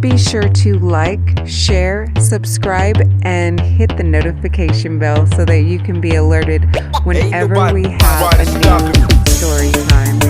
Be sure to like, share, subscribe, and hit the notification bell so that you can be alerted whenever we have a new story time.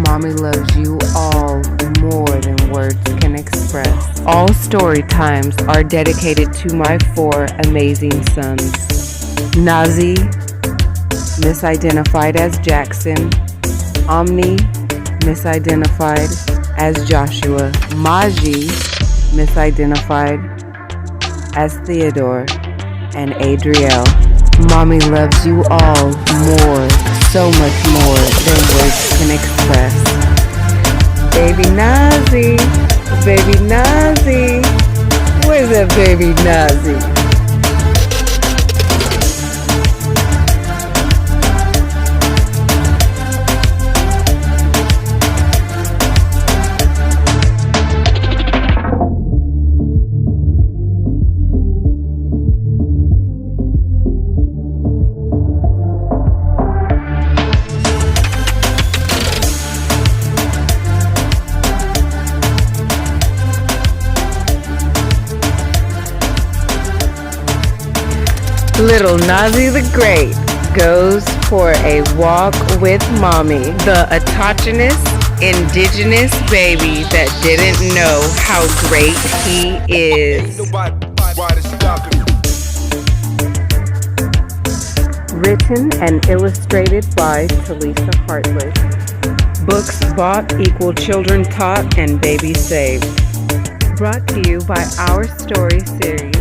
Mommy loves you all more than words can express. All story times are dedicated to my 4 amazing sons. Nazee, misidentified as Jaxon. Omni, misidentified as Joshua. Maji, misidentified as Theodore. And Adriel. Mommy loves you all more, so much more than words can express. Baby Nazee, baby Nazee, where's that baby Nazee? Little Nazee the Great goes for a walk with Mommy, the autochthonous, indigenous baby that didn't know how great he is. Written and illustrated by Talisa Hartley. Books bought equal children taught and babies saved. Brought to you by our story series,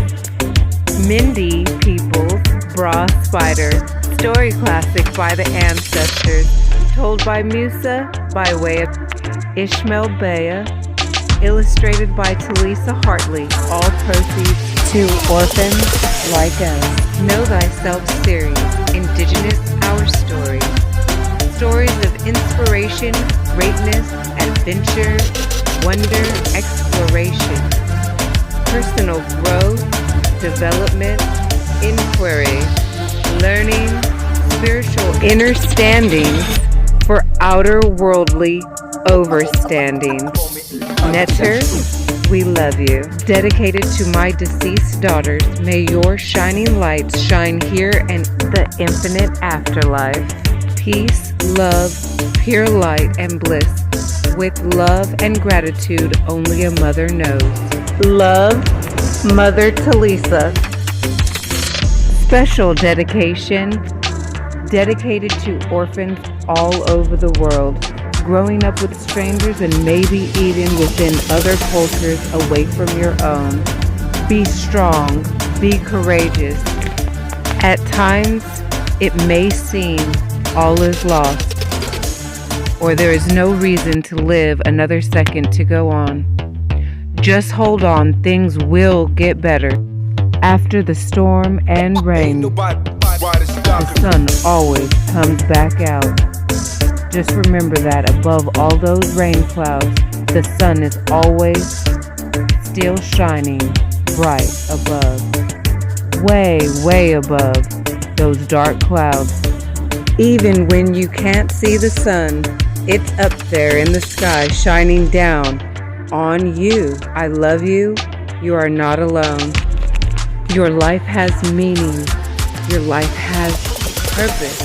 Mende People's Bra Spider, story classic by the ancestors, told by Musa by way of Ishmael Beah, illustrated by Talisa Hartley, all proceeds to orphans like us. Know Thyself series, Indigenous Our Story, stories of inspiration, greatness, adventure, wonder, exploration, personal growth, development, inquiry, learning, spiritual understandings for outer worldly overstanding. Netter, we love you. Dedicated to my deceased daughters, may your shining lights shine here and the infinite afterlife. Peace, love, pure light and bliss. With love and gratitude only a mother knows. Love, Mother Talisa. Special dedication dedicated to orphans all over the world, growing up with strangers and maybe even within other cultures away from your own. Be strong, be courageous. At times, it may seem all is lost, or there is no reason to live another second to go on. Just hold on, things will get better. After the storm and rain, the sun always comes back out. Just remember that above all those rain clouds, the sun is always still shining bright above. Way, way above those dark clouds. Even when you can't see the sun, it's up there in the sky shining down on you. I love you. You are not alone. Your life has meaning. Your life has purpose.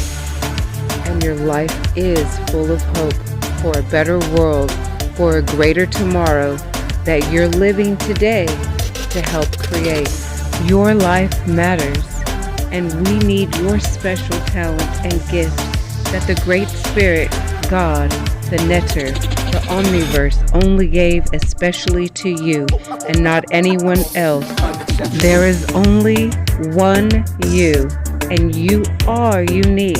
And your life is full of hope for a better world, for a greater tomorrow that you're living today to help create. Your life matters, and we need your special talents and gifts that the Great Spirit, God, the Netter, the Omniverse only gave especially to you and not anyone else. There is only one you, and you are unique.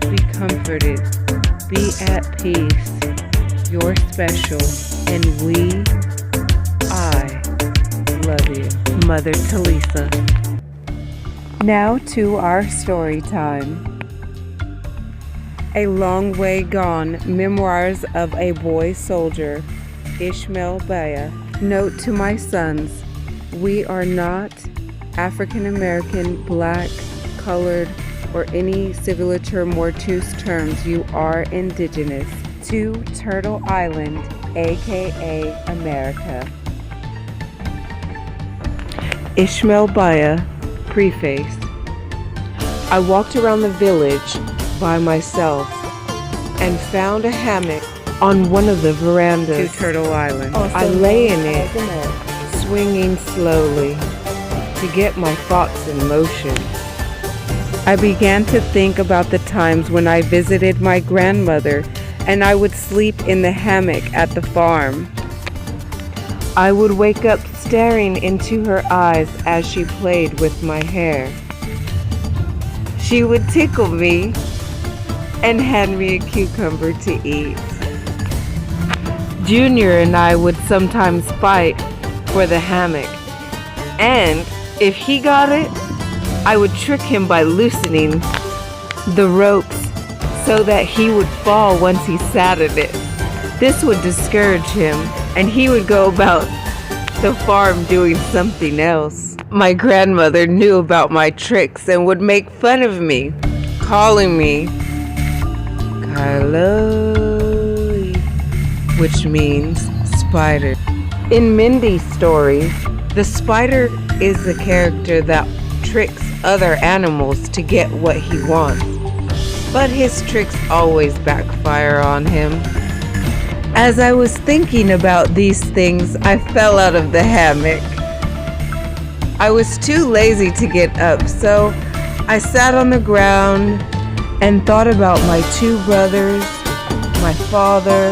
Be comforted, be at peace. You're special, and I love you. Mother Talisa. Now to our story time. A Long Way Gone Memoirs of a Boy Soldier, Ishmael Beah. Note to my sons, we are not African American, black, colored, or any civilature mortuus terms. You are indigenous to Turtle Island, aka America. Ishmael Beah. Preface. I walked around the village by myself and found a hammock on one of the verandas to Turtle Island. I lay in it, swinging slowly to get my thoughts in motion. I began to think about the times when I visited my grandmother and I would sleep in the hammock at the farm. I would wake up staring into her eyes as she played with my hair. She would tickle me and hand me a cucumber to eat. Junior and I would sometimes fight for the hammock, and if he got it, I would trick him by loosening the ropes so that he would fall once he sat in it. This would discourage him, and he would go about the farm doing something else. My grandmother knew about my tricks and would make fun of me, calling me Kylo, which means spider. In Mende's story, the spider is the character that tricks other animals to get what he wants, but his tricks always backfire on him. As I was thinking about these things, I fell out of the hammock. I was too lazy to get up, so I sat on the ground and thought about my two brothers, my father,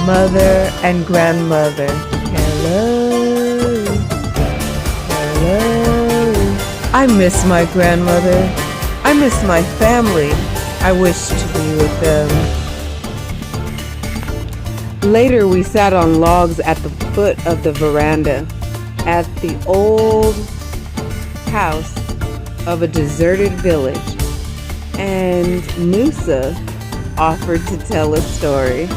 mother, and grandmother. Hello, hello. I miss my grandmother. I miss my family. I wish to be with them. Later, we sat on logs at the foot of the veranda at the old house of a deserted village, and Noosa offered to tell a story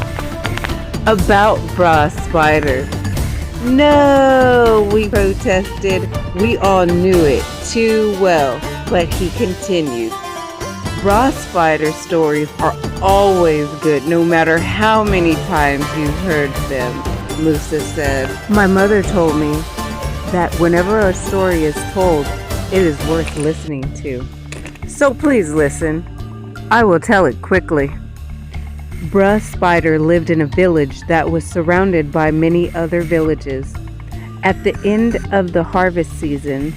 about Bra Spider. No, we protested. We all knew it too well, but he continued. Bra Spider stories are always good, no matter how many times you've heard them, Musa said. My mother told me that whenever a story is told, it is worth listening to. So please listen. I will tell it quickly. Bra Spider lived in a village that was surrounded by many other villages. At the end of the harvest season,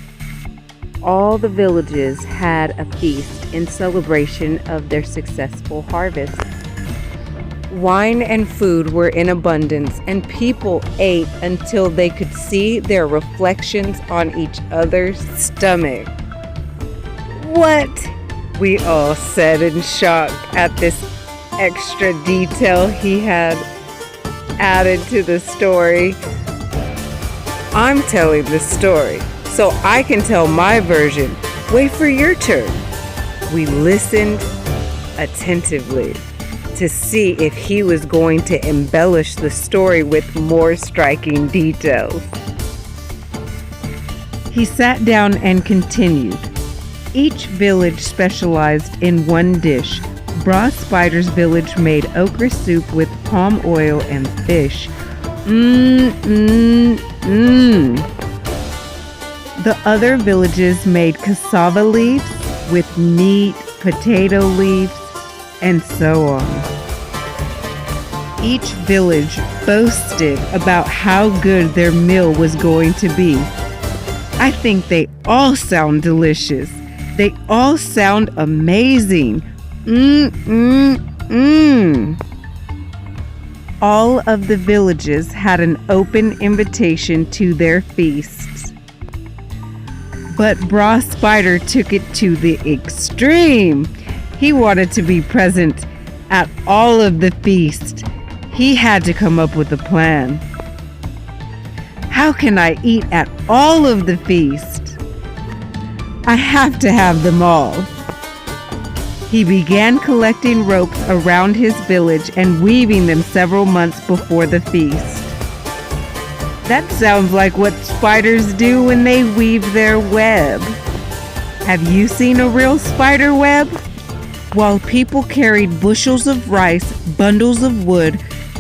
all the villages had a feast in celebration of their successful harvest. Wine and food were in abundance, and people ate until they could see their reflections on each other's stomach. What? We all said in shock at this extra detail he had added to the story. I'm telling the story, so I can tell my version. Wait for your turn. We listened attentively to see if he was going to embellish the story with more striking details. He sat down and continued. Each village specialized in one dish. Bra Spider's village made okra soup with palm oil and fish. The other villages made cassava leaves with meat, potato leaves, and so on. Each village boasted about how good their meal was going to be. I think they all sound delicious. They all sound amazing. All of the villages had an open invitation to their feasts. But Bra Spider took it to the extreme. He wanted to be present at all of the feasts. He had to come up with a plan. How can I eat at all of the feast? I have to have them all. He began collecting ropes around his village and weaving them several months before the feast. That sounds like what spiders do when they weave their web. Have you seen a real spider web? While people carried bushels of rice, bundles of wood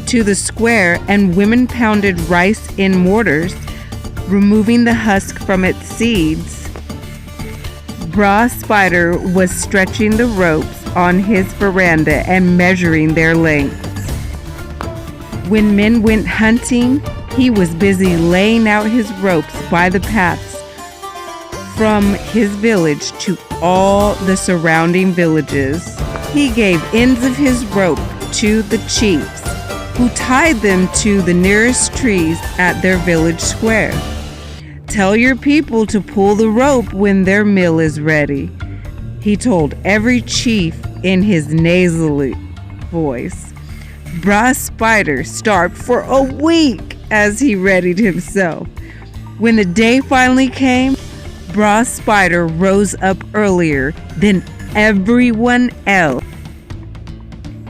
to the square, and women pounded rice in mortars, removing the husk from its seeds, Bra Spider was stretching the ropes on his veranda and measuring their lengths. When men went hunting, he was busy laying out his ropes by the paths from his village to all the surrounding villages. He gave ends of his rope to the chiefs, who tied them to the nearest trees at their village square. Tell your people to pull the rope when their meal is ready, he told every chief in his nasally voice. Bra Spider starved for a week as he readied himself. When the day finally came, Bra Spider rose up earlier than everyone else.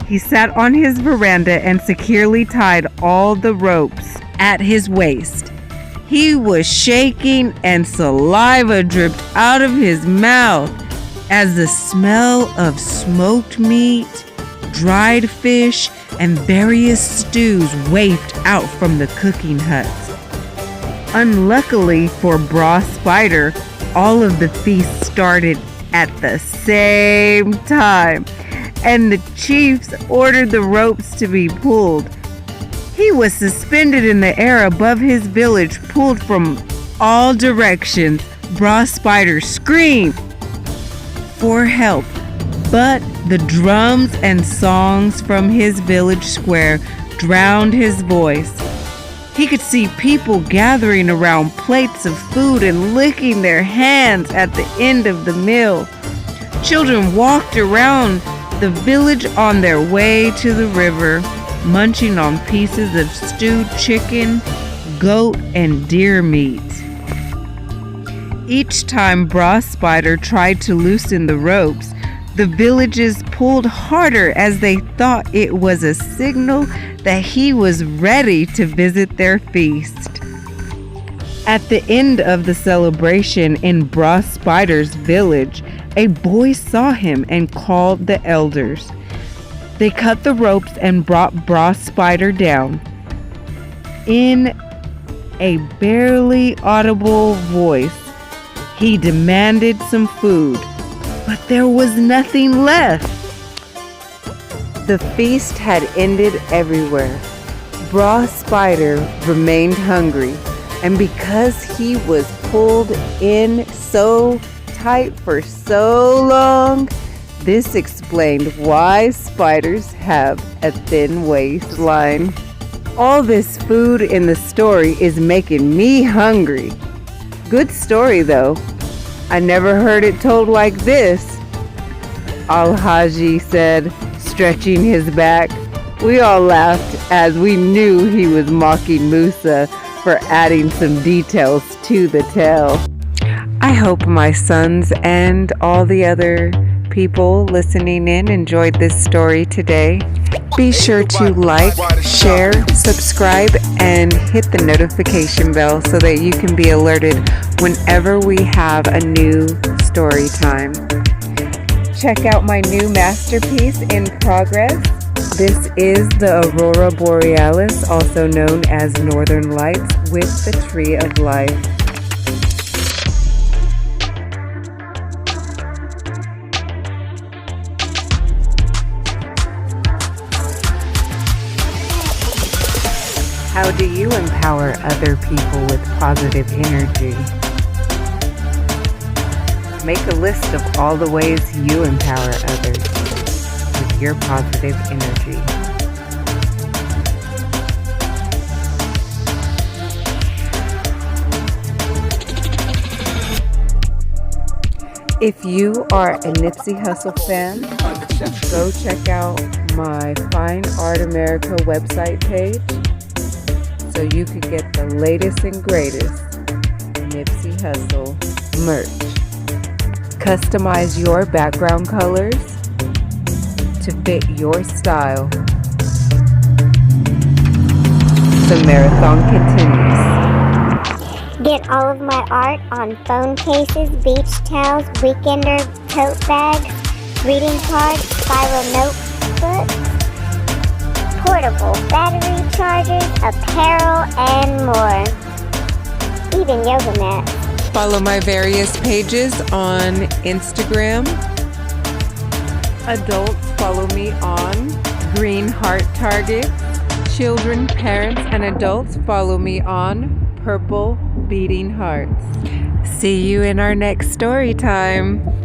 He sat on his veranda and securely tied all the ropes at his waist. He was shaking and saliva dripped out of his mouth as the smell of smoked meat, dried fish, and various stews wafted out from the cooking huts. Unluckily for Bra Spider, all of the feast started at the same time, and the chiefs ordered the ropes to be pulled. He was suspended in the air above his village, pulled from all directions. Bra Spider screamed for help, but the drums and songs from his village square drowned his voice. He could see people gathering around plates of food and licking their hands at the end of the meal. Children walked around the village on their way to the river, munching on pieces of stewed chicken, goat, and deer meat. Each time Bra Spider tried to loosen the ropes, the villagers pulled harder as they thought it was a signal that he was ready to visit their feast. At the end of the celebration in Bra Spider's village, a boy saw him and called the elders. They cut the ropes and brought Bra Spider down. In a barely audible voice, he demanded some food, but there was nothing left. The feast had ended everywhere. Bra Spider remained hungry, and because he was pulled in so tight for so long, this explained why spiders have a thin waistline. All this food in the story is making me hungry. Good story though. I never heard it told like this, Al-Haji said, stretching his back. We all laughed as we knew he was mocking Musa for adding some details to the tale. I hope my sons and all the other people listening in enjoyed this story today. Be sure to like, share, subscribe, and hit the notification bell so that you can be alerted whenever we have a new story time. Check out my new masterpiece in progress. This is the Aurora Borealis, also known as Northern Lights, with the Tree of Life. How do you empower other people with positive energy? Make a list of all the ways you empower others with your positive energy. If you are a Nipsey Hussle fan, go check out my Fine Art America website page so you can get the latest and greatest Nipsey Hussle merch. Customize your background colors to fit your style. The marathon continues. Get all of my art on phone cases, beach towels, weekender tote bags, greeting cards, spiral notebooks, portable battery chargers, apparel, and more. Even yoga mats. Follow my various pages on Instagram. Adults follow me on Green Heart Target. Children, parents, and adults follow me on Purple Beating Hearts. See you in our next story time.